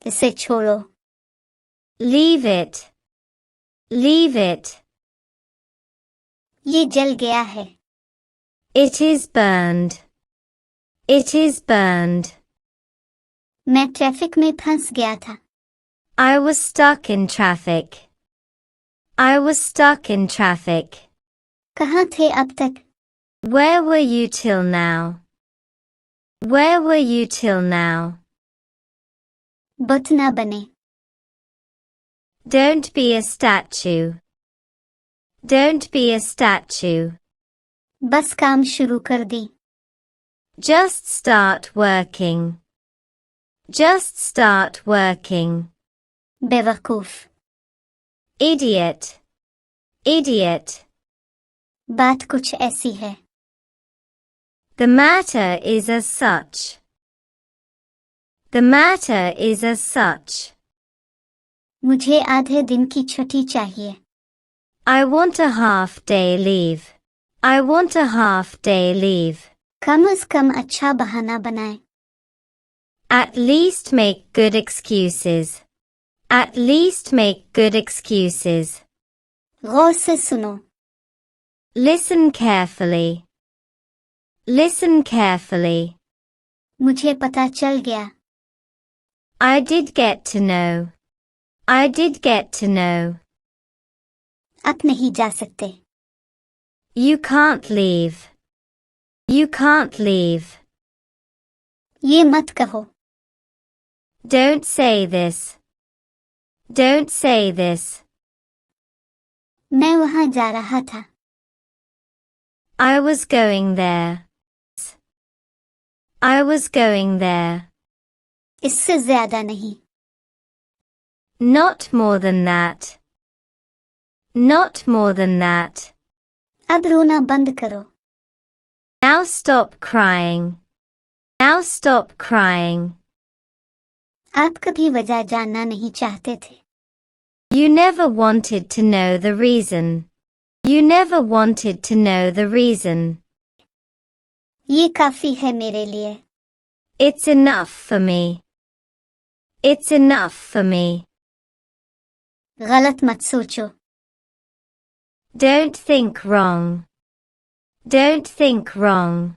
इसे छोड़ो. Leave it. Leave it. ये जल गया है. It is burned. It is burned. मैं ट्रैफिक में फंस गया था. I was stuck in traffic. I was stuck in traffic. कहाँ थे अब तक? Where were you till now? Where were you till now? बुत ना बने. Don't be a statue. Don't be a statue. बस काम शुरू कर दी. Just start working. Just start working. बेवकूफ. Idiot. Idiot. बात कुछ ऐसी है. The matter is as such. The matter is as such. मुझे आधे दिन की छुट्टी चाहिए. I want a half-day leave. I want a half-day leave. कम से कम अच्छा बहाना बनाए. At least make good excuses. At least make good excuses. गौर से सुनो. Listen carefully. Listen carefully. मुझे पता चल गया. I did get to know. I did get to know. आप नहीं जा सकते. You can't leave. You can't leave. ये मत कहो. Don't say this. Don't say this. मैं वहाँ जा रहा था. I was going there. I was going there. इससे ज्यादा नहीं. Not more than that. Not more than that. अब रोना बंद करो. Now stop crying. Now stop crying. आप कभी वजह जानना नहीं चाहते थे. You never wanted to know the reason. You never wanted to know the reason. ये काफी है मेरे लिए. It's enough for me. It's enough for me. गलत मत सोचो. Don't think wrong. Don't think wrong.